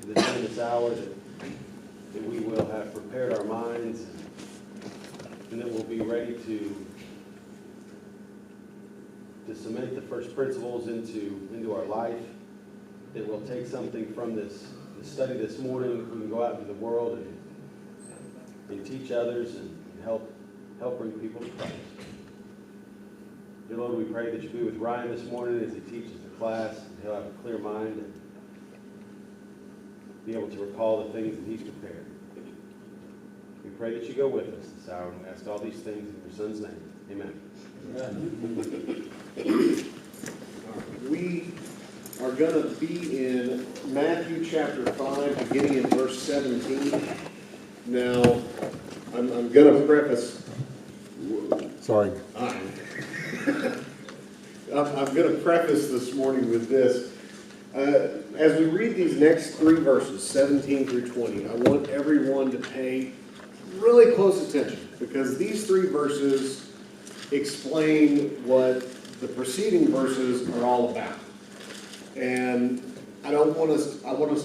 the time this hour, that we will have prepared our minds and that we'll be ready to cement the first principles into our life, that we'll take something from this study this morning. We can go out into the world and teach others and help bring people to Christ. Dear Lord, we pray that you be with Ryan this morning as he teaches the class, and he'll have a clear mind and be able to recall the things that he's prepared. We pray that you go with us this hour, and we ask all these things in your Son's name. Amen. Amen. We are going to be in Matthew chapter 5, beginning in verse 17. Now, I'm going to preface. Sorry. I'm going to preface this morning with this. As we read these next three verses, 17 through 20, I want everyone to pay really close attention, because these three verses explain what the preceding verses are all about. And I want us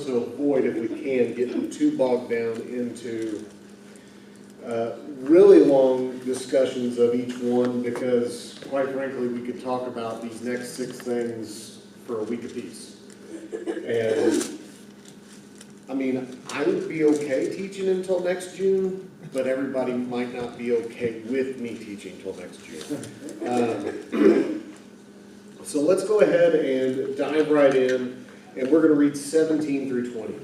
to avoid, if we can, getting too bogged down into really long discussions of each one, because quite frankly we could talk about these next 6 things for a week apiece. And I mean, I would be okay teaching until next June, but everybody might not be okay with me teaching until next June. So let's go ahead and dive right in, and we're going to read 17 through 20.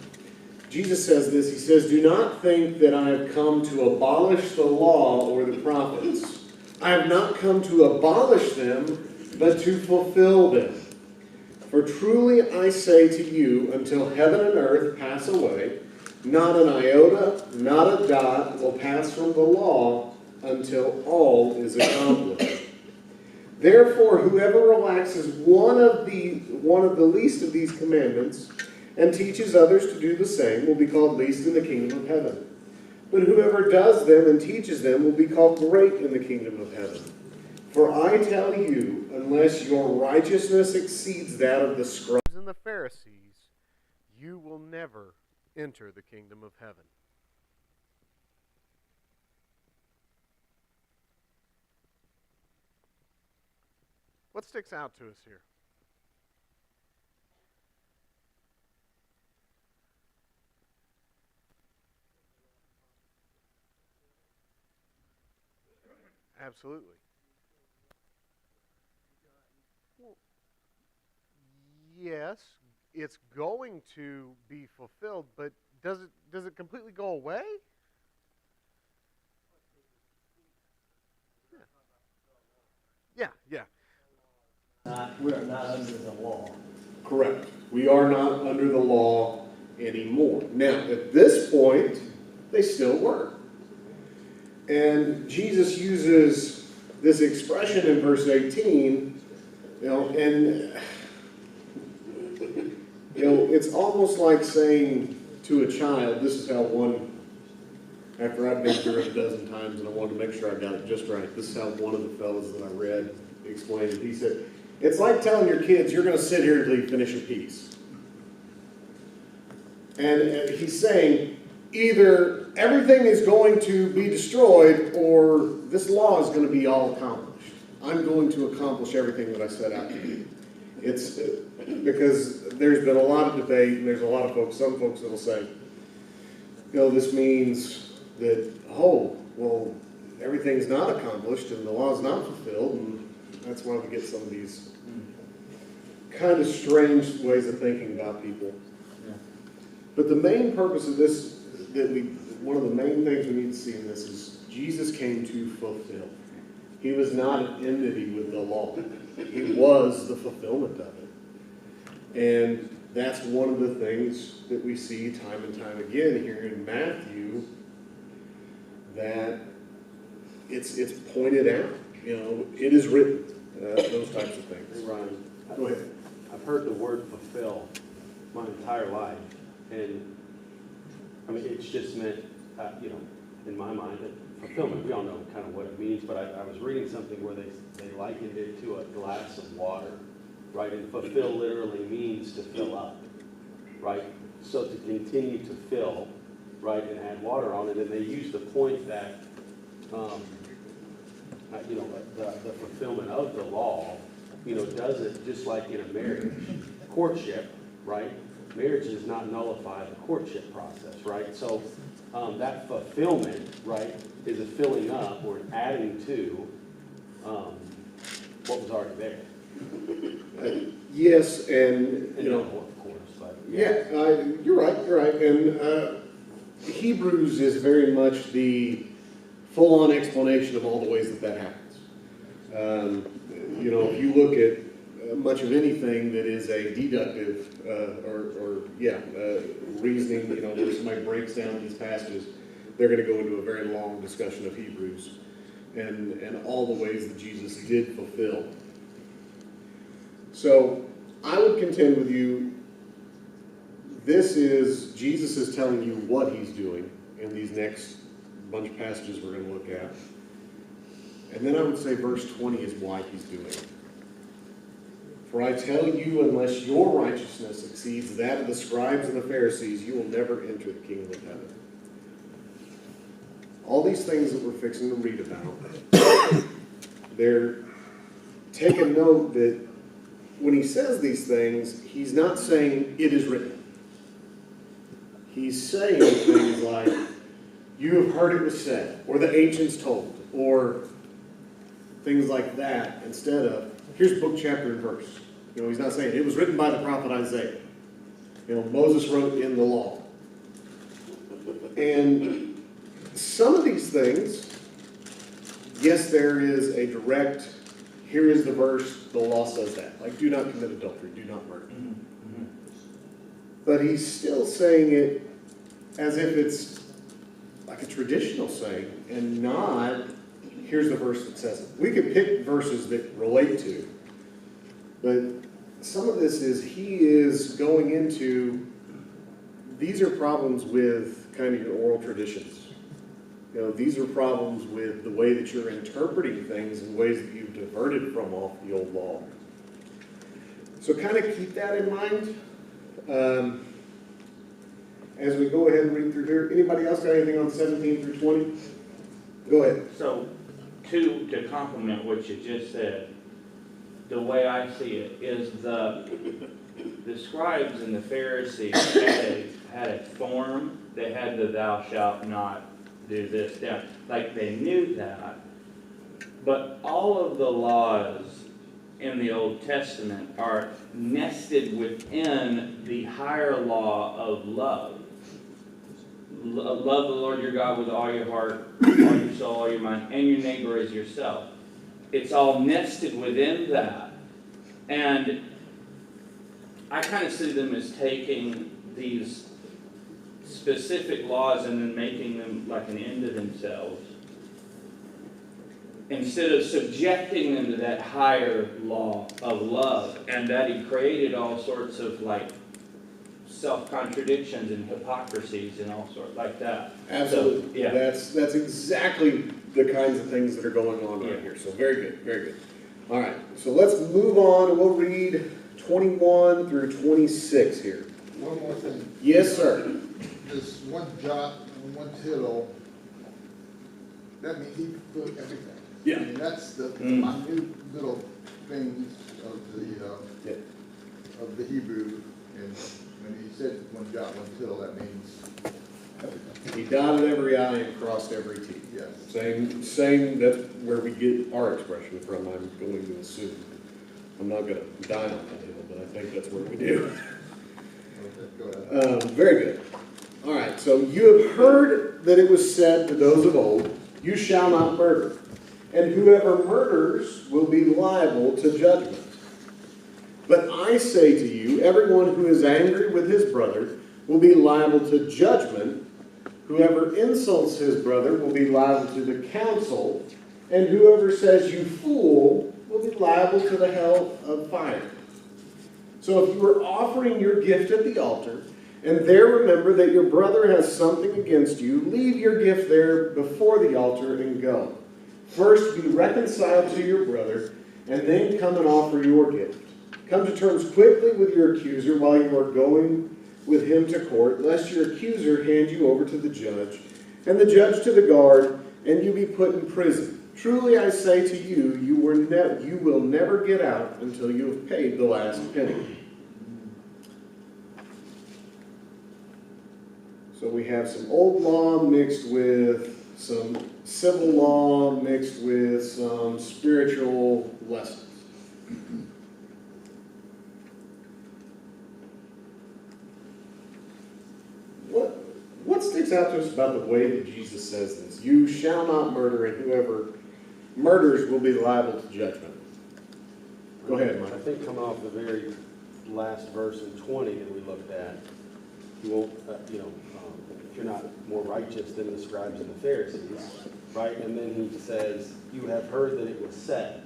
Jesus says this, he says, "Do not think that I have come to abolish the law or the prophets. I have not come to abolish them, but to fulfill them. For truly I say to you, until heaven and earth pass away, not an iota, not a dot will pass from the law until all is accomplished. Therefore, whoever relaxes one of the least of these commandments and teaches others to do the same will be called least in the kingdom of heaven. But whoever does them and teaches them will be called great in the kingdom of heaven. For I tell you, unless your righteousness exceeds that of the scribes and the Pharisees, you will never enter the kingdom of heaven." What sticks out to us here? Absolutely. Well, yes, it's going to be fulfilled, but does it completely go away? Yeah. We are not under the law. Correct. We are not under the law anymore. Now, at this point, they still were. And Jesus uses this expression in verse 18, it's almost like saying to a child, this is how one, after I've been through it a dozen times and I wanted to make sure I got it just right, this is how one of the fellows that I read explained it. He said, it's like telling your kids, you're going to sit here until you finish a piece. And he's saying, either everything is going to be destroyed or this law is going to be all accomplished. I'm going to accomplish everything that I set out to do. It's because there's been a lot of debate, and there's a lot of folks, some folks that will say, this means that, everything's not accomplished and the law is not fulfilled, and that's why we get some of these kind of strange ways of thinking about people. Yeah. But the main purpose of this, one of the main things we need to see in this is Jesus came to fulfill. He was not at enmity with the law. He was the fulfillment of it. And that's one of the things that we see time and time again here in Matthew, that it's pointed out. It is written. Those types of things. Hey, Ryan, go ahead. I've heard the word fulfill my entire life, and I mean it's just meant, in my mind, fulfillment. We all know kind of what it means, but I was reading something where they likened it to a glass of water, right? And fulfill literally means to fill up, right? so to continue to fill, right, and add water on it. And they use the point that, you know, the fulfillment of the law, you know, does it just like in a marriage. Courtship, right? Marriage does not nullify the courtship process, right? So that fulfillment, right, is a filling up or adding to what was already there. Yes, and, you know, of course, but yeah, you're right. And Hebrews is very much the full-on explanation of all the ways that that happens. You know, if you look at much of anything that is a deductive reasoning, you know, where somebody breaks down these passages, they're going to go into a very long discussion of Hebrews and all the ways that Jesus did fulfill. So I would contend with you, Jesus is telling you what he's doing in these next bunch of passages we're going to look at. And then I would say verse 20 is why he's doing it. For I tell you, unless your righteousness exceeds that of the scribes and the Pharisees, you will never enter the kingdom of heaven. All these things that we're fixing to read about, take a note that when he says these things, he's not saying it is written. He's saying things like, you have heard it was said, or the ancients told, or things like that, instead of, here's book, chapter, and verse. You know, he's not saying, it was written by the prophet Isaiah. You know, Moses wrote in the law. And some of these things, yes, there is a direct, here is the verse, the law says that. Like, do not commit adultery, do not murder. Mm-hmm. But he's still saying it as if it's like a traditional saying, and not, here's the verse that says it. We could pick verses that relate to, but some of this is, he is going into, these are problems with kind of your oral traditions. You know, these are problems with the way that you're interpreting things in ways that you've diverted from off the old law. So kind of keep that in mind as we go ahead and read through here. Anybody else got anything on 17 through 20? Go ahead. So, to complement what you just said, the way I see it is the scribes and the Pharisees had a form. They had the thou shalt not do this down. Like, they knew that. But all of the laws in the Old Testament are nested within the higher law of love. Love the Lord your God with all your heart, all your soul, all your mind, and your neighbor as yourself. It's all nested within that. And I kind of see them as taking these specific laws and then making them like an end to themselves, instead of subjecting them to that higher law of love, and that he created all sorts of like self-contradictions and hypocrisies and all sorts like that. Absolutely. So, yeah. That's exactly the kinds of things that are going on right here. So very good, very good. All right, so let's move on and we'll read 21 through 26 here. One more thing. Yes, sir. This one jot and one tittle, that means he put everything. Yeah. I mean, that's the minute little things of the Hebrew, and when he said one jot, one tittle, that means everything. He dotted every I and crossed every T. Yes. Same, that's where we get our expression from, I'm going to assume. I'm not going to die on that hill, but I think that's where we do. Okay, go ahead. Very good. All right, so you have heard that it was said to those of old, you shall not murder, and whoever murders will be liable to judgment. But I say to you, everyone who is angry with his brother will be liable to judgment. Whoever insults his brother will be liable to the council, and whoever says you fool will be liable to the hell of fire. So if you are offering your gift at the altar, and there remember that your brother has something against you, leave your gift there before the altar and go. First be reconciled to your brother, and then come and offer your gift. Come to terms quickly with your accuser while you are going with him to court, lest your accuser hand you over to the judge, and the judge to the guard, and you be put in prison. Truly I say to you, you will never get out until you have paid the last penny. So we have some old law mixed with some civil law mixed with some spiritual lessons. What sticks out to us about the way that Jesus says this? You shall not murder, and whoever murders will be liable to judgment. Go ahead, Mike. I think coming off the very last verse in 20 that we looked at, you won't, if you're not more righteous than the scribes and the Pharisees, right? And then he says, you have heard that it was said,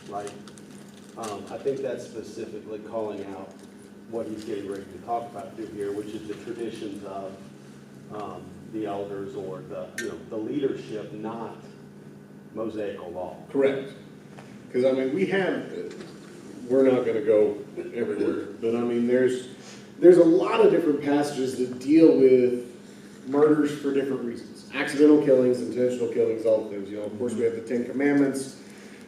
right? I think that's specifically calling out what he's getting ready to talk about through here, which is the traditions of the elders or the leadership, not Mosaical law. Correct. Because, we're not going to go everywhere, but there's a lot of different passages that deal with murders for different reasons. Accidental killings, intentional killings, all the things. Of course, we have the Ten Commandments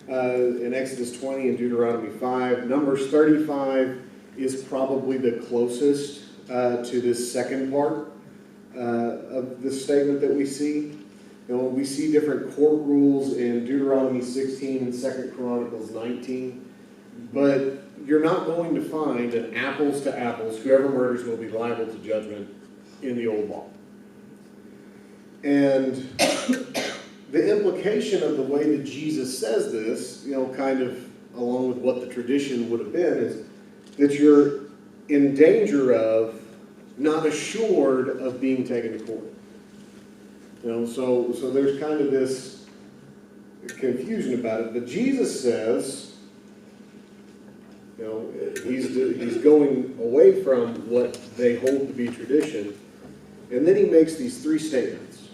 in Exodus 20 and Deuteronomy 5. Numbers 35 is probably the closest to this second part of the statement that we see. We see different court rules in Deuteronomy 16 and 2 Chronicles 19, but you're not going to find an apples to apples, whoever murders will be liable to judgment in the old law. And the implication of the way that Jesus says this, kind of along with what the tradition would have been, is that you're in danger of, not assured of being taken to court. So there's kind of this confusion about it. But Jesus says, he's going away from what they hold to be tradition, and then he makes these three statements.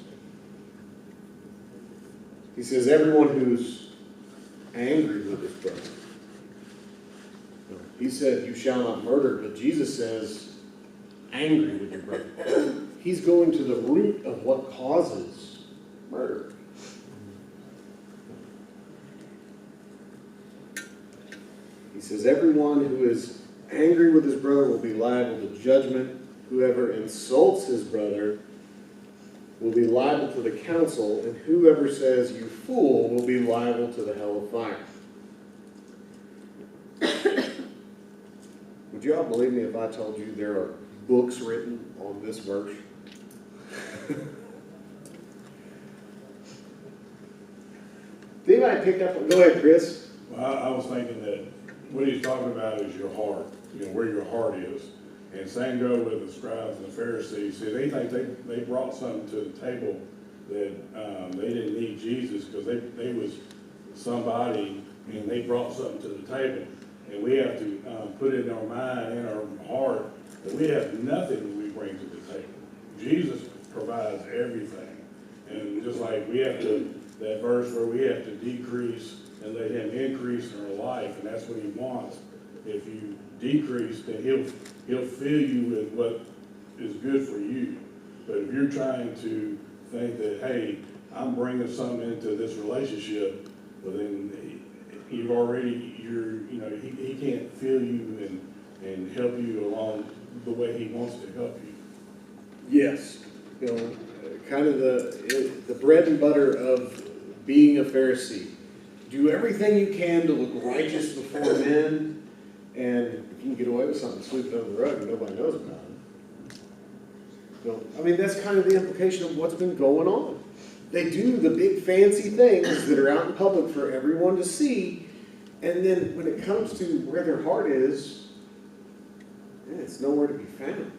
He says, everyone who's angry with his brother. He said, you shall not murder, but Jesus says, angry with your brother. He's going to the root of what causes murder. He says, everyone who is angry with his brother will be liable to judgment. Whoever insults his brother will be liable to the council, and whoever says, you fool, will be liable to the hell of fire. Would you all believe me if I told you there are books written on this verse? Did anybody pick up? Go ahead, Chris. Well, I was thinking that what he's talking about is your heart, where your heart is. And same go with the scribes and the Pharisees. See, they think they brought something to the table that they didn't need Jesus because they was somebody and they brought something to the table. And we have to put it in our mind and our heart that we have nothing that we bring to the table. Jesus provides everything. And just like we have to, that verse where we have to decrease and let him increase in our life, and that's what he wants. If you decrease, then he'll fill you with what is good for you. But if you're trying to think that, hey, I'm bringing something into this relationship, well then he can't fill you and help you along the way he wants to help you. Yes. Kind of the bread and butter of being a Pharisee. Do everything you can to look righteous before men, and if you can get away with something, sweep it under the rug and nobody knows about it. That's kind of the implication of what's been going on. They do the big fancy things that are out in public for everyone to see, and then when it comes to where their heart is, it's nowhere to be found.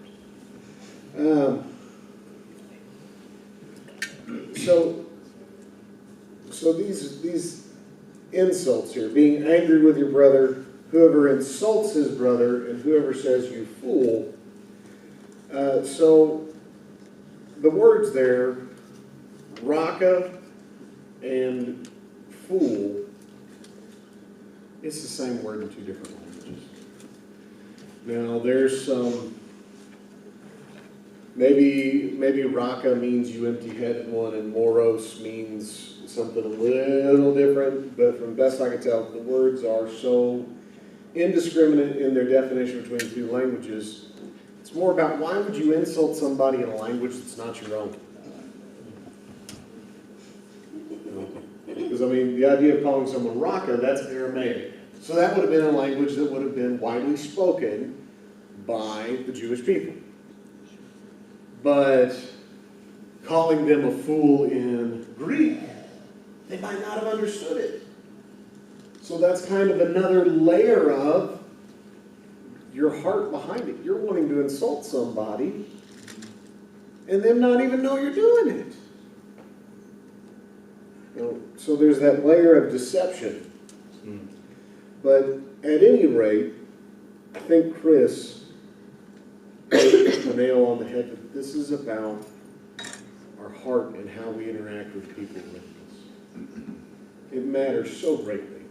So these insults here, being angry with your brother, whoever insults his brother, and whoever says you fool. So the words there, raka and fool, it's the same word in two different languages. Now there's some maybe raka means you empty-headed one, and moros means something a little different, but from best I can tell, the words are so indiscriminate in their definition between the two languages. It's more about why would you insult somebody in a language that's not your own? Because, I mean, the idea of calling someone raka, that's Aramaic. So that would have been a language that would have been widely spoken by the Jewish people. But calling them a fool in Greek, they might not have understood it. So that's kind of another layer of your heart behind it. You're wanting to insult somebody and them not even know you're doing it. You know, so there's that layer of deception. But at any rate, I think Chris hit the nail on the head that this is about our heart and how we interact with people with us. It matters so greatly.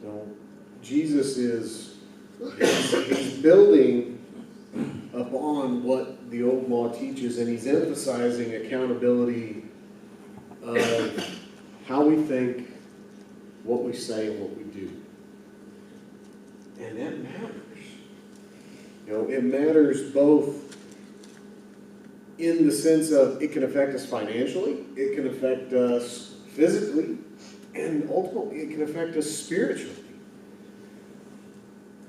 You know, Jesus is he's building upon what the old law teaches, and he's emphasizing accountability of how we think, what we say, and what we do. And that matters. You know, it matters both in the sense of it can affect us financially, it can affect us physically, and ultimately it can affect us spiritually.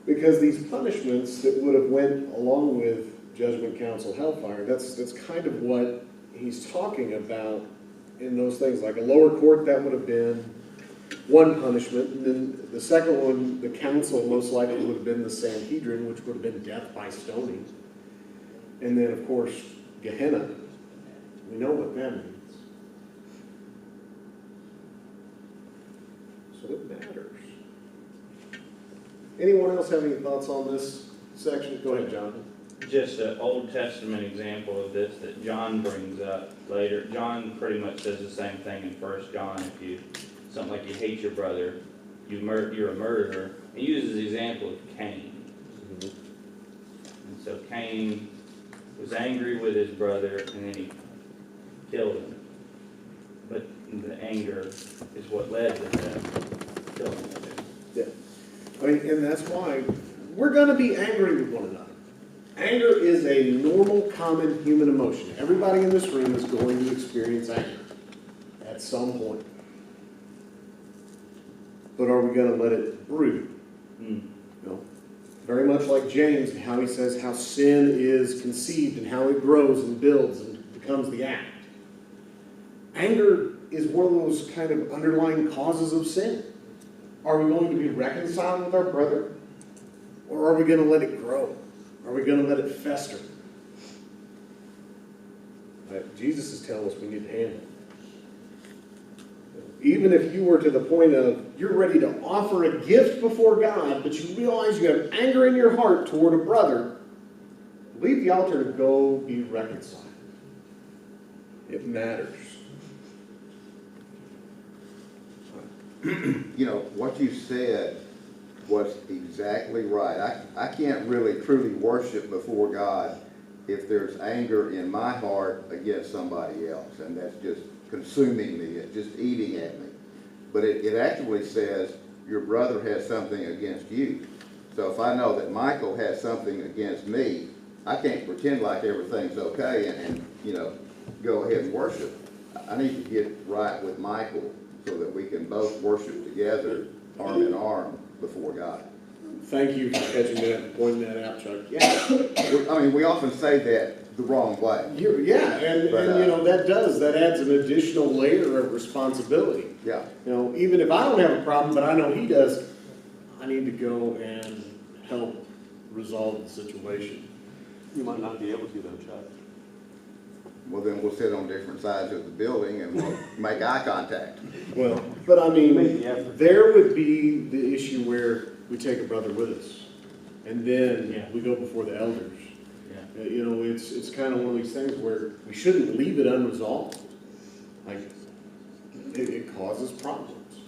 Because these punishments that would have went along with judgment, council, hellfire, that's kind of what he's talking about in those things. Like a lower court, that would have been one punishment, and then the second one, the council most likely would have been the Sanhedrin, which would have been death by stoning. And then, of course, Gehenna. We know what that means. So it matters. Anyone else have any thoughts on this section? Go ahead, Jonathan. Just an Old Testament example of this that John brings up later. John pretty much says the same thing in 1 John. If you, something like you hate your brother, you're a murderer. He uses the example of Cain. And so Cain was angry with his brother, and then he killed him. But the anger is what led to that killing of him. Yeah. I mean, and that's why we're going to be angry with one another. Anger is a normal, common human emotion. Everybody in this room is going to experience anger at some point. But are we going to let it brood? No. Very much like James and how he says how sin is conceived and how it grows and builds and becomes the act. Anger is one of those kind of underlying causes of sin. Are we going to be reconciled with our brother? Or are we going to let it grow? Are we going to let it fester? Jesus is telling us we need to handle it. Even if you were to the point of you're ready to offer a gift before God, but you realize you have anger in your heart toward a brother, leave the altar and go be reconciled. It matters. You know, what you said was exactly right. I can't really truly worship before God if there's anger in my heart against somebody else, and that's just consuming me, it's just eating at me. But it actually says your brother has something against you. So if I know that Michael has something against me, I can't pretend like everything's okay and you know, go ahead and worship. I need to get right with Michael so that we can both worship together, arm in arm, before God. Thank you for catching that and pointing that out, Chuck. Yeah. I mean, we often say that the wrong way. And you know, that adds an additional layer of responsibility. Yeah. You know, even if I don't have a problem, but I know he does, I need to go and help resolve the situation. You might not be able to, though, Chuck. Well, then we'll sit on different sides of the building and we'll make eye contact. Well, but I mean, Make the effort. there would be the issue where we take a brother with us, and then Yeah. we go before the elders. Yeah. You know, it's kind of one of these things where we shouldn't leave it unresolved. Like, it causes problems.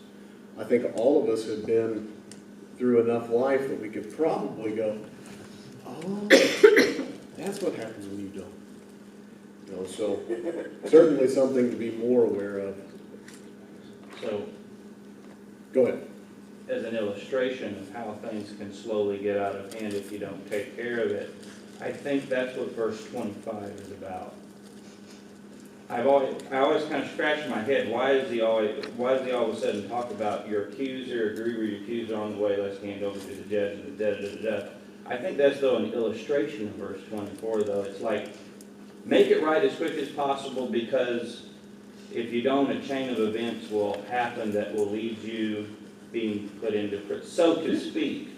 I think all of us have been through enough life that we could probably go, oh, That's what happens when you don't. You know, so certainly something to be more aware of. So, Go ahead. as an illustration of how things can slowly get out of hand if you don't take care of it, I think that's what verse 25 is about. I always kind of scratch my head, why does he all of a sudden talk about your accuser, agree with your accuser on the way, let's hand over to the judge, and da-da-da-da-da. I think that's though an illustration of verse 24 though. It's like, make it right as quick as possible, because if you don't, a chain of events will happen that will lead you being put into prison, so to speak,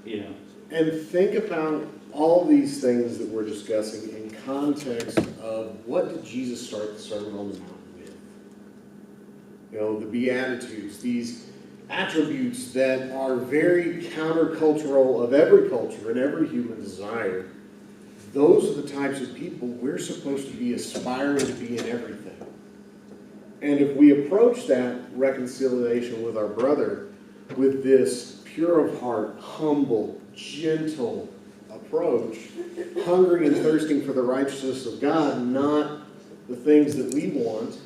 you know. And think about all these things that we're discussing in context of what did Jesus start the Sermon on the Mount with? You know, the Beatitudes, these attributes that are very countercultural of every culture and every human desire. Those are the types of people we're supposed to be aspiring to be in everything. And if we approach that reconciliation with our brother with this pure of heart, humble, gentle approach, hungering and thirsting for the righteousness of God, not the things that we want,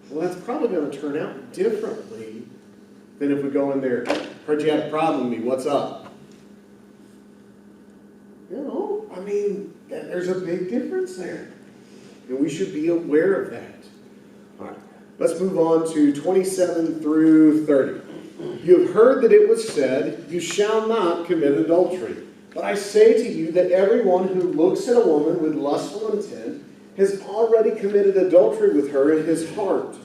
well, that's probably going to turn out differently than if we go in there, heard you had a problem with me, what's up? You know, I mean, there's a big difference there. And we should be aware of that. All right, let's move on to 27 through 30. You have heard that it was said, you shall not commit adultery. But I say to you that everyone who looks at a woman with lustful intent has already committed adultery with her in his heart.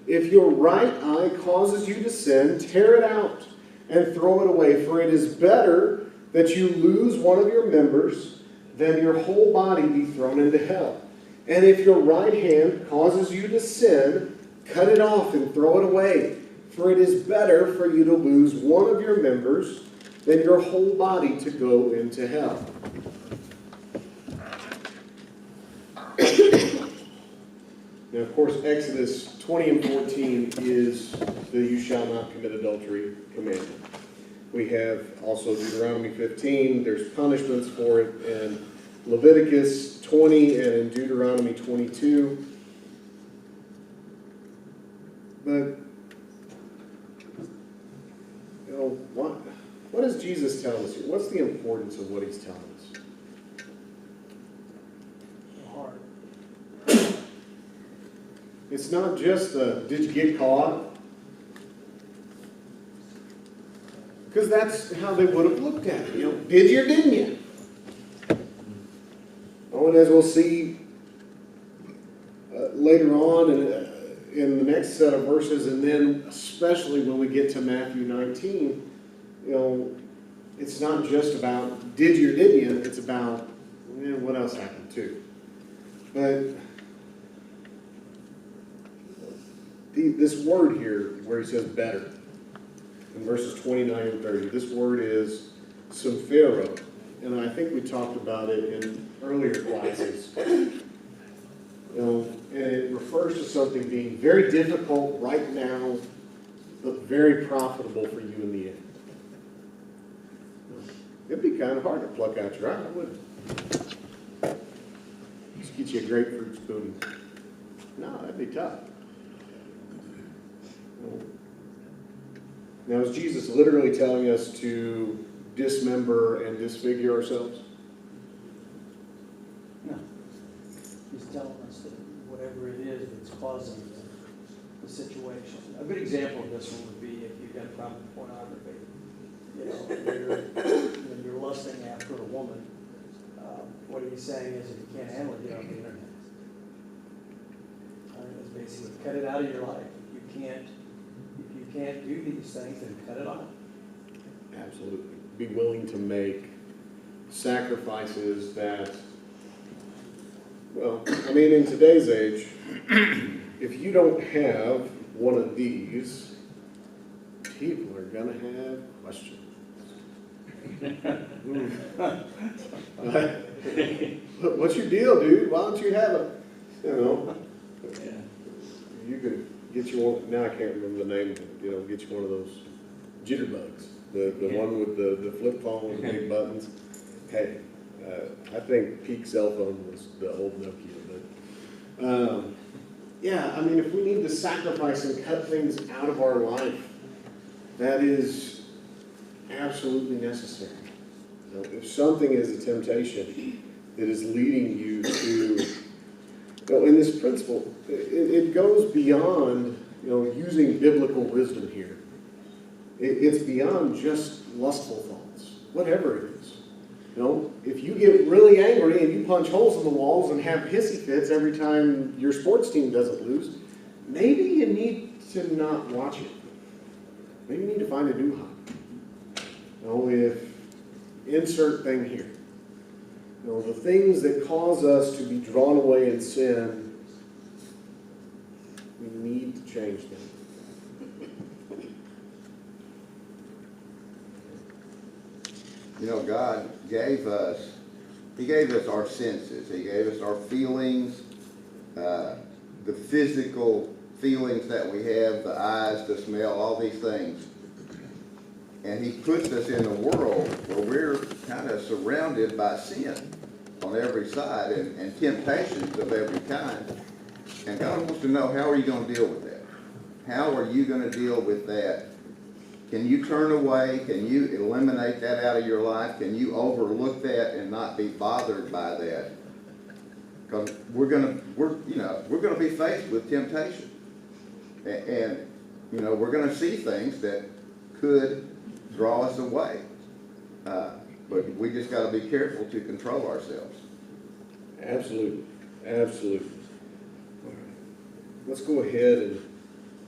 If your right eye causes you to sin, tear it out and throw it away, for it is better that you lose one of your members than your whole body be thrown into hell. And if your right hand causes you to sin, cut it off and throw it away, for it is better for you to lose one of your members than your whole body to go into hell. Now, of course, Exodus 20 and 14 is the you shall not commit adultery commandment. We have also Deuteronomy 15. There's punishments for it in Leviticus 20 and in Deuteronomy 22. But, you know, what is Jesus telling us here? What's the importance of what he's telling us? Hard. It's not just did you get caught? Because that's how they would have looked at it. You know, did you or didn't you? Oh, and as we'll see later on in the next set of verses, and then especially when we get to Matthew 19, you know, it's not just about did you or didn't you, it's about what else happened too. But this word here, where he says better, in verses 29 and 30, this word is symphero, and I think we talked about it in earlier classes. You know, and it refers to something being very difficult right now, but very profitable for you in the end. It'd be kind of hard to pluck out your eye, wouldn't it? Just get you a grapefruit spoon. No, that'd be tough. Now, is Jesus literally telling us to dismember and disfigure ourselves? No. He's telling us that whatever it is that's causing the situation. A good example of this one would be if you've got a problem with pornography. You know, when you're lusting after a woman, what he's saying is if you can't handle it, get off the internet. It's basically cut it out of your life. If you can't do these things, then cut it off. Absolutely. Be willing to make sacrifices that, well, I mean, in today's age, if you don't have one of these, people are going to have questions. What's your deal, dude? Why don't you have it? You know, you can get you one. Now I can't remember the name. You know, get you one of those jitterbugs. The one with the flip phone with the big buttons. Hey, I think peak cell phone was the old Nokia, but, yeah, I mean, if we need to sacrifice and cut things out of our life, that is absolutely necessary. You know, if something is a temptation that is leading you to, in this principle, it goes beyond, using biblical wisdom here. It's beyond just lustful thoughts, whatever it is. If you get really angry and you punch holes in the walls and have hissy fits every time your sports team doesn't lose, maybe you need to not watch it. Maybe you need to find a new hobby. If insert thing here. The things that cause us to be drawn away in sin, we need to change them. God gave us our senses. He gave us our feelings, the physical feelings that we have, the eyes, the smell, all these things. And he puts us in a world where we're kind of surrounded by sin on every side and temptations of every kind. And God wants to know, how are you going to deal with that? How are you going to deal with that? Can you turn away? Can you eliminate that out of your life? Can you overlook that and not be bothered by that? Because we're gonna be faced with temptation, and we're gonna see things that could draw us away. But we just got to be careful to control ourselves. Absolutely, absolutely. All right. Let's go ahead and,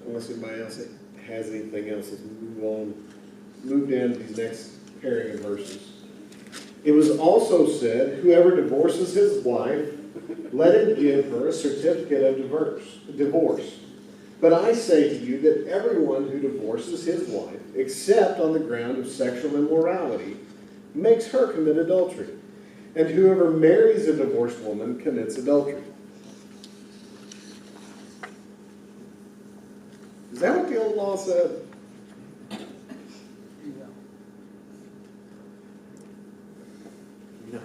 unless anybody else has anything else, let's move down to these next pairing of verses. It was also said, whoever divorces his wife, let him give her a certificate of divorce. But I say to you that everyone who divorces his wife, except on the ground of sexual immorality, makes her commit adultery. And whoever marries a divorced woman commits adultery. Is that what the old law said? No.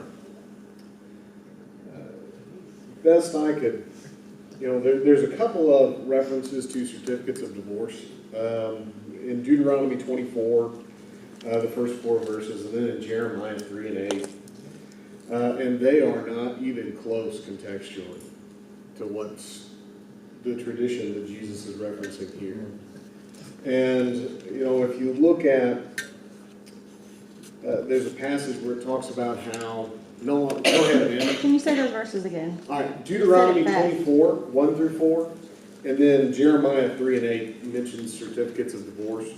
Best I could, there's a couple of references to certificates of divorce. In Deuteronomy 24, the first 4 verses, and then in Jeremiah 3 and 8. And they are not even close contextually to what's the tradition that Jesus is referencing here. And, if you look at, there's a passage where it talks about how, go ahead, Amanda. Can you say those verses again? All right, Deuteronomy 24, 1 through 4, and then Jeremiah 3 and 8 mentions certificates of divorce,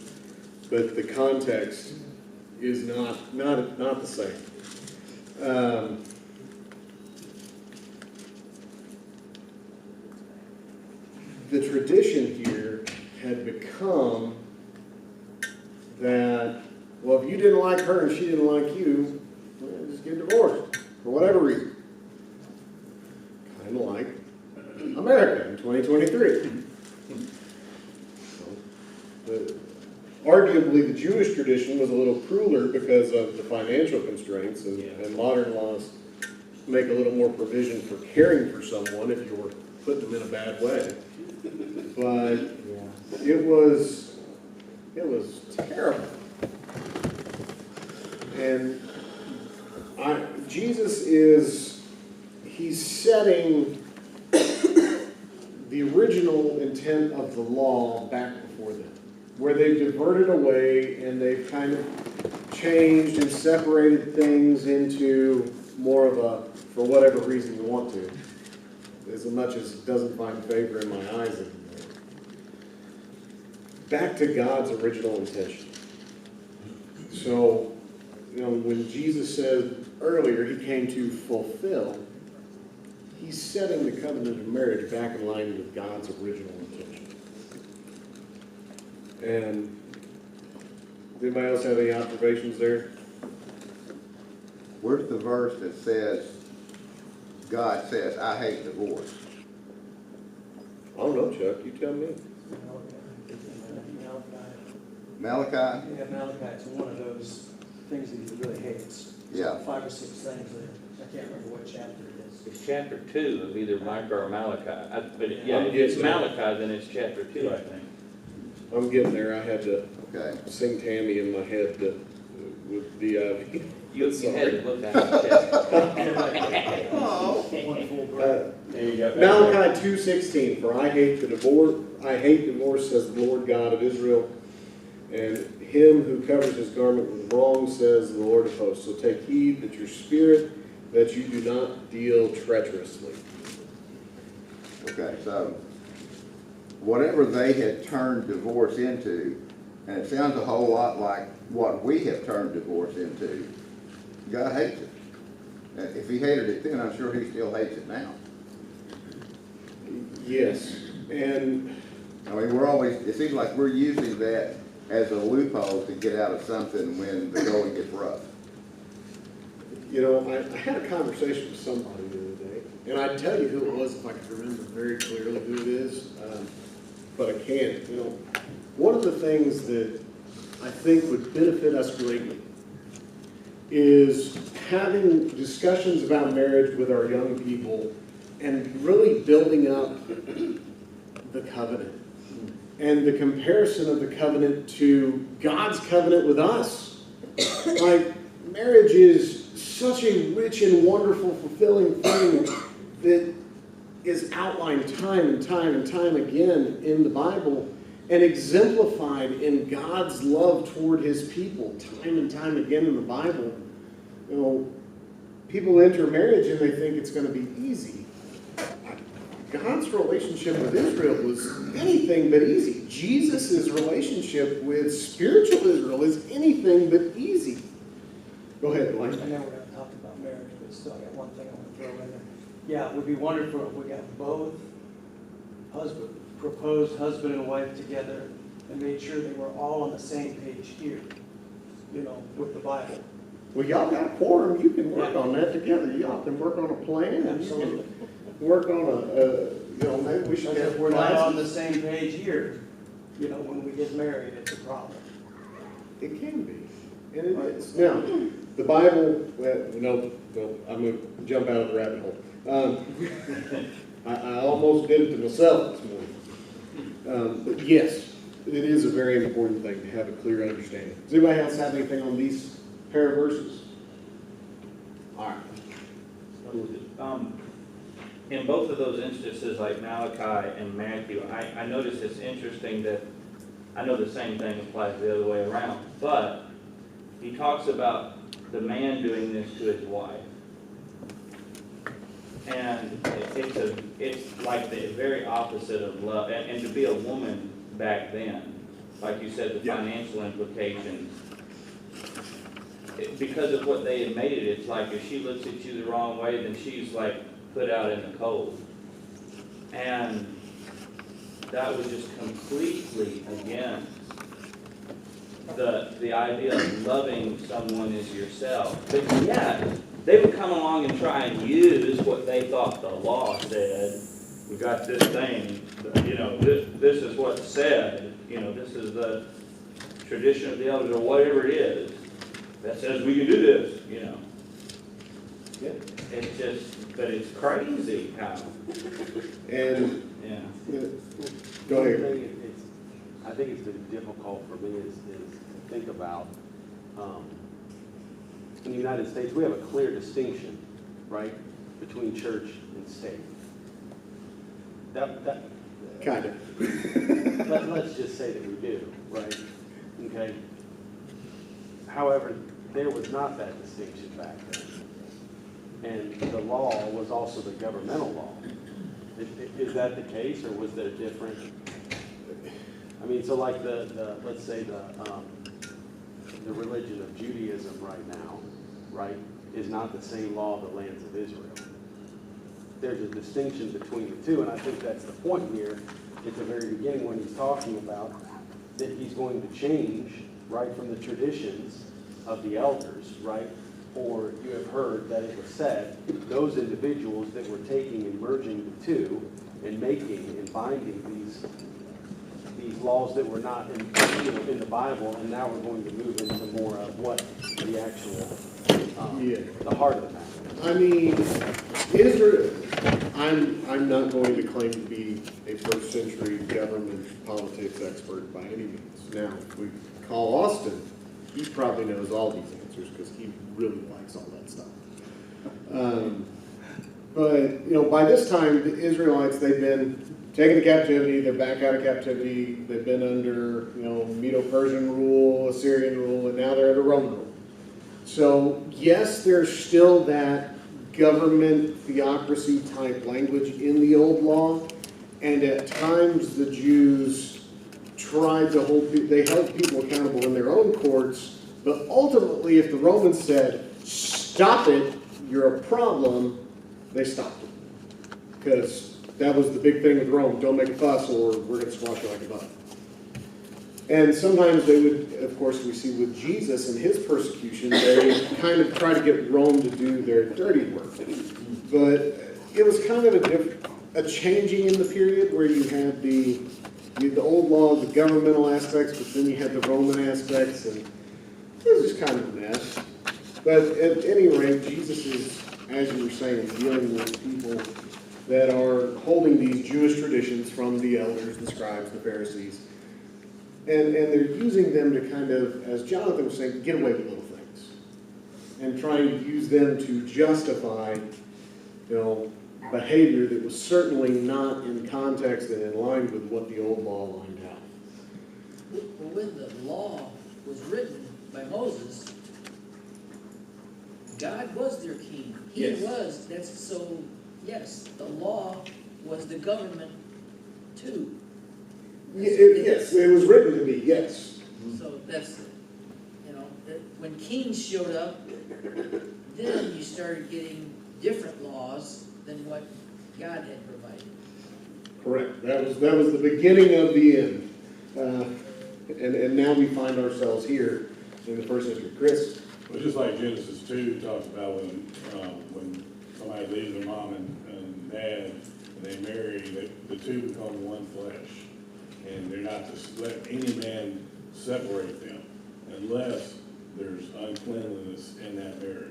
but the context is not the same. The tradition here had become that, well, if you didn't like her and she didn't like you, well, just get divorced for whatever reason. Kind of like America in 2023. Arguably, the Jewish tradition was a little crueler because of the financial constraints, and modern laws make a little more provision for caring for someone if you're putting them in a bad way. But it was terrible. And Jesus he's setting the original intent of the law back before them, where they've diverted away and they've kind of changed and separated things into more of a, for whatever reason you want to, as much as it doesn't find favor in my eyes anymore. Back to God's original intention. So, when Jesus said earlier he came to fulfill, he's setting the covenant of marriage back in line with God's original intention. And does anybody else have any observations there? Where's the verse that says, God says, I hate divorce? I don't know, Chuck. You tell me. Malachi? Yeah, Malachi, it's one of those things that he really hates. Yeah. 5 or 6 things there. I can't remember what chapter it is. It's chapter 2 of either Micah or Malachi. But yeah, I'm if it's getting there. Malachi, then it's chapter 2, I think. I'm getting there, I had to Okay. sing Tammy in my head with the, You had Sorry. to look at it. One full breath. There you go. Malachi 2:16, for I hate divorce, says the Lord God of Israel, and him who covers his garment with wrong, says the Lord of hosts. So take heed that your spirit, that you do not deal treacherously. Okay, so whatever they had turned divorce into, and it sounds a whole lot like what we have turned divorce into, God hates it. If he hated it then, I'm sure he still hates it now. Yes, and I mean, it seems like we're using that as a loophole to get out of something when the going gets rough. you know, I had a conversation with somebody the other day, and I'd tell you who it was if I could remember very clearly who it is, but I can't. You know, one of the things that I think would benefit us greatly is having discussions about marriage with our young people and really building up the covenant and the comparison of the covenant to God's covenant with us. Like, marriage is such a rich and wonderful, fulfilling thing that is outlined time and time and time again in the Bible and exemplified in God's love toward his people time and time again in the Bible. You know, people enter marriage and they think it's going to be easy. God's relationship with Israel was anything but easy. Jesus' relationship with spiritual Israel is anything but easy. Go ahead, I Mike. know we're going to talk about marriage, but still, I got one thing I want to throw in there. Yeah, it would be wonderful if we got both proposed husband and wife together and made sure they were all on the same page here, you know, with the Bible. Well, y'all got a quorum. You can work on that together. Y'all can work on a plan. And Absolutely. you can work on you know, maybe we should Because have if we're not on the classes. same page here, you know, when we get married, it's a problem. It can be, and it is. Now, the Bible, well, I'm going to jump out of the rabbit hole. I almost did it to myself this morning. But yes, it is a very important thing to have a clear understanding. Does anybody else have anything on these pair of verses? All right. In both of those instances, like Malachi and Matthew, I notice it's interesting that, I know the same thing applies the other way around, but he talks about the man doing this to his wife. And it's like the very opposite of love. And to be a woman back then, like you said, the Yeah. financial implications, because of what they had made it, it's like if she looks at you the wrong way, then she's like put out in the cold. And that was just completely against the idea of loving someone as yourself. But yet, they would come along and try and use what they thought the law said. We got this thing, you know, this is what's said, you know, this is the tradition of the elders, or whatever it is, that says we can do this, you know. Yeah. It's just, but it's crazy how, And yeah. go ahead. I think it's been difficult for me is to think about, in the United States, we have a clear distinction, right, between church and state. Kind of. Let's just say that we do, right? Okay. However, there was not that distinction back then. And the law was also the governmental law. Is that the case, or was there different? I mean, so like let's say the religion of Judaism right now, right, is not the same law of the lands of Israel. There's a distinction between the two, and I think that's the point here at the very beginning when he's talking about that he's going to change, right, from the traditions of the elders, right? Or you have heard that it was said, those individuals that were taking and merging the two and making and binding these these laws that were not in, in the Bible, and now we're going to move into more of what the actual, Yeah. the heart of the matter. I mean, Israel, I'm not going to claim to be a first century government politics expert by any means. Now, if we call Austin, he probably knows all these answers because he really likes all that stuff. But, you know, by this time, the Israelites, they've been taken to captivity, they're back out of captivity, they've been under, you know, Medo-Persian rule, Assyrian rule, and now they're under Roman rule. So, yes, there's still that government theocracy type language in the old law, and at times the Jews tried to they held people accountable in their own courts, but ultimately if the Romans said, stop it, you're a problem, they stopped it. Because that was the big thing with Rome, don't make a fuss or we're going to squash you like a bug. And sometimes they would, of course, we see with Jesus and his persecution, they kind of try to get Rome to do their dirty work. But it was kind of a changing in the period where you had the old law, the governmental aspects, but then you had the Roman aspects, and it was just kind of a mess. But at any rate, Jesus is, as you were saying, dealing with people that are holding these Jewish traditions from the elders, the scribes, the Pharisees, and they're using them to kind of, as Jonathan was saying, get away with little things, and trying to use them to justify, you know, behavior that was certainly not in context and in line with what the old law lined out. Well, when the law was written by Moses, God was their king. He Yes. was, yes, the law was the government too. Yes, it was written to be, yes. So that's, when kings showed up, then you started getting different laws than what God had provided. Correct. That was the beginning of the end. And now we find ourselves here in the first century. Chris? Well, just like Genesis 2 talks about when somebody leaves their mom and dad and they marry, the two become one flesh. And they're not to let any man separate them unless there's uncleanliness in that marriage.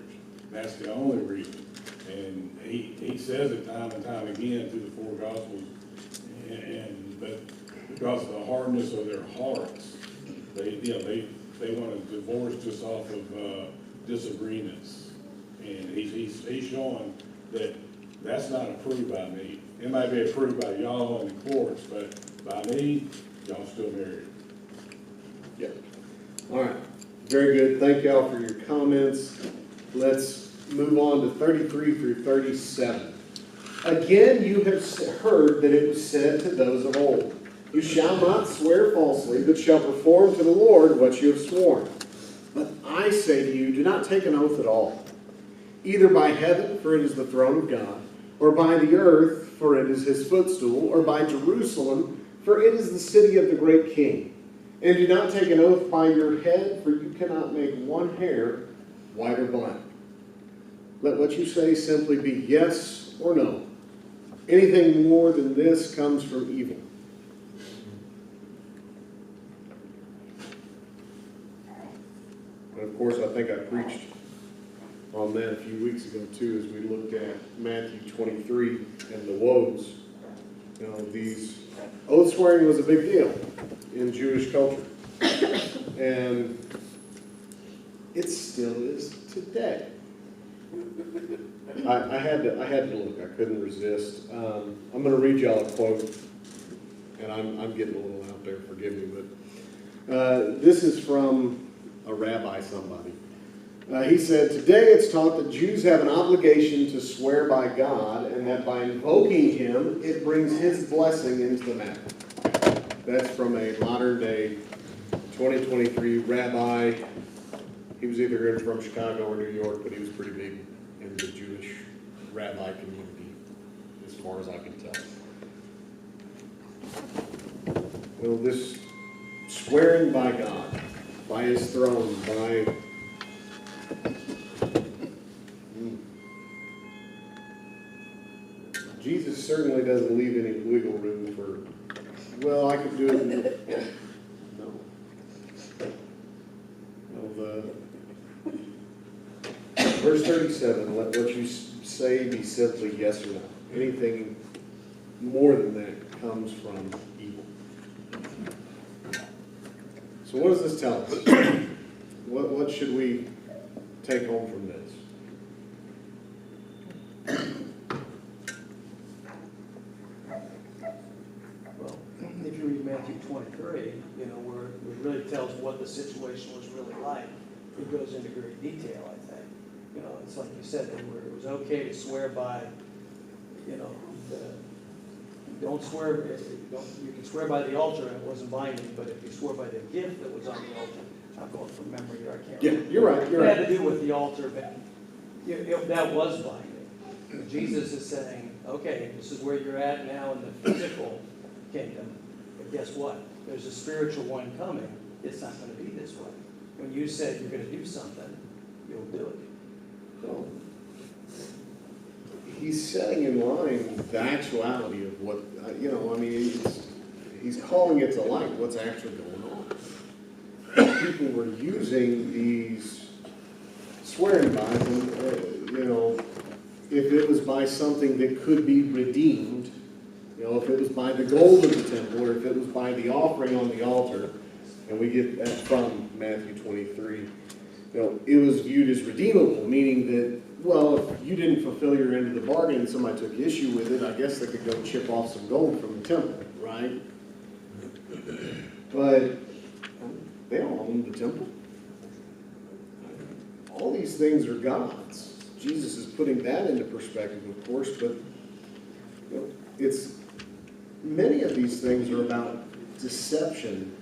That's the only reason. And he says it time and time again through the four Gospels. But because of the hardness of their hearts, they want to divorce just off of disagreements. And he's showing that that's not approved by me. It might be approved by y'all in the courts, but by me, y'all still married. Yeah. All right. Very good. Thank y'all for your comments. Let's move on to 33 through 37. Again, you have heard that it was said to those of old, you shall not swear falsely, but shall perform to the Lord what you have sworn. But I say to you, do not take an oath at all, either by heaven, for it is the throne of God, or by the earth, for it is his footstool, or by Jerusalem, for it is the city of the great king. And do not take an oath by your head, for you cannot make one hair white or black. Let what you say simply be yes or no. Anything more than this comes from evil. And of course, I think I preached on that a few weeks ago too, as we looked at Matthew 23 and the woes. You know, these oath swearing was a big deal in Jewish culture, and it still is today. I had to look. I couldn't resist. I'm going to read y'all a quote, and I'm getting a little out there. Forgive me, but this is from a rabbi, somebody. He said, today it's taught that Jews have an obligation to swear by God, and that by invoking him, it brings his blessing into the matter. That's from a modern day 2023 rabbi. He was either from Chicago or New York, but he was pretty big in the Jewish rabbi community, as far as I can tell. Well, this swearing by God, by his throne, by Jesus certainly doesn't leave any wiggle room for Well, I could do it. No. No, verse 37, let what you say be simply yes or no. Anything more than that comes from evil. So what does this tell us? What should we take home from this? Well, if you read Matthew 23, where it really tells what the situation was really like, it goes into great detail, I think. It's like you said, where it was okay to swear by, don't swear, you can swear by the altar and it wasn't binding, but if you swore by the gift that was on the altar, I'm going from memory here, I can't Yeah, remember. you're right, you're It right. had to do with the altar, but that was binding. Jesus is saying, okay, this is where you're at now in the physical kingdom, but guess what? There's a spiritual one coming. It's not going to be this way. When you said you're going to do something, you'll do it. No. He's setting in line the actuality of what, he's calling it to light what's actually going on. People were using these swearing by them, if it was by something that could be redeemed, if it was by the gold of the temple, or if it was by the offering on the altar, and we get that from Matthew 23, it was viewed as redeemable, meaning that, well, if you didn't fulfill your end of the bargain and somebody took issue with it, I guess they could go chip off some gold from the temple, right? But they don't own the temple. All these things are God's. Jesus is putting that into perspective, of course, but it's many of these things are about deception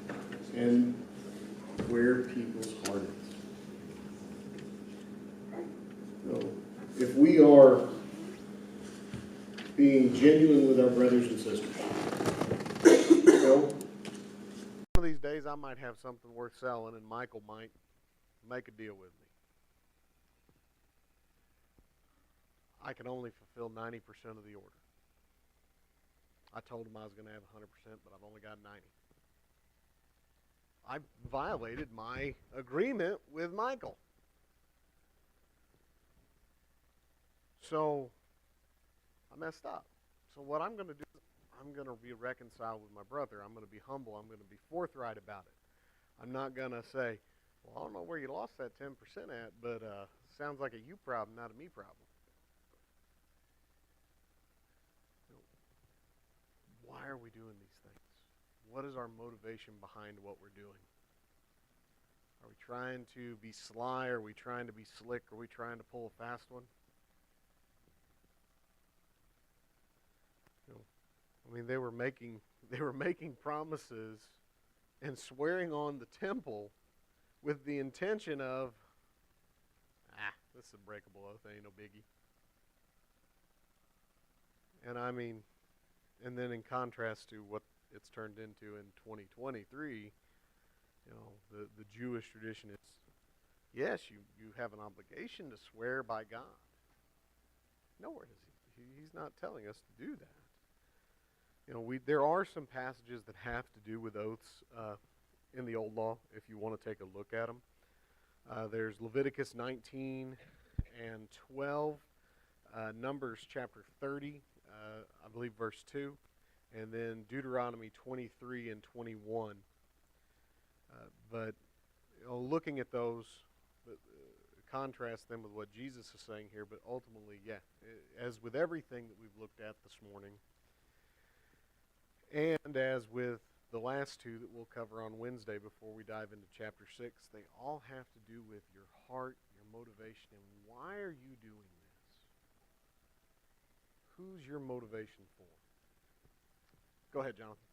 and where people's heart is. If we are being genuine with our brothers and sisters, one of these days I might have something worth selling and Michael might make a deal with me. I can only fulfill 90% of the order. I told him I was going to have 100%, but I've only got 90. I violated my agreement with Michael. So I messed up. So what I'm going to do is I'm going to be reconciled with my brother. I'm going to be humble. I'm going to be forthright about it. I'm not going to say, well, I don't know where you lost that 10% at, but sounds like a you problem, not a me problem. Why are we doing these things? What is our motivation behind what we're doing? Are we trying to be sly? Are we trying to be slick? Are we trying to pull a fast one? They were making promises and swearing on the temple with the intention of, this is a breakable oath, ain't no biggie. And then in contrast to what it's turned into in 2023, the Jewish tradition is, yes, you have an obligation to swear by God. Nowhere does he's not telling us to do that. There are some passages that have to do with oaths in the Old Law, if you want to take a look at them. There's Leviticus 19 and 12, Numbers chapter 30, I believe verse 2, and then Deuteronomy 23 and 21. But looking at those, contrast them with what Jesus is saying here, but ultimately, as with everything that we've looked at this morning, and as with the last two that we'll cover on Wednesday before we dive into chapter 6, they all have to do with your heart, your motivation, and why are you doing this? Who's your motivation for? Go ahead, Jonathan.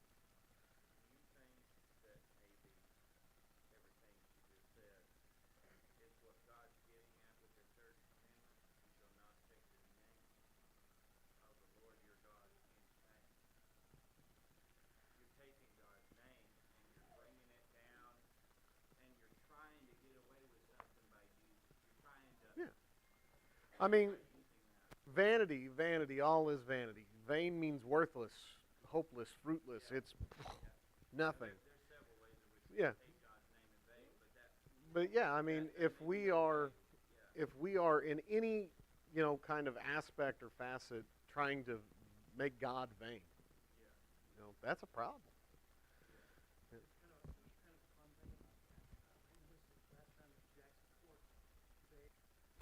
Vanity, all is vanity. Vain means worthless, hopeless, fruitless. It's nothing. There's several ways in which Yeah. we take God's name in vain, but that. But yeah, I mean, if we are in any, kind of aspect or facet trying to make God vain, that's a problem.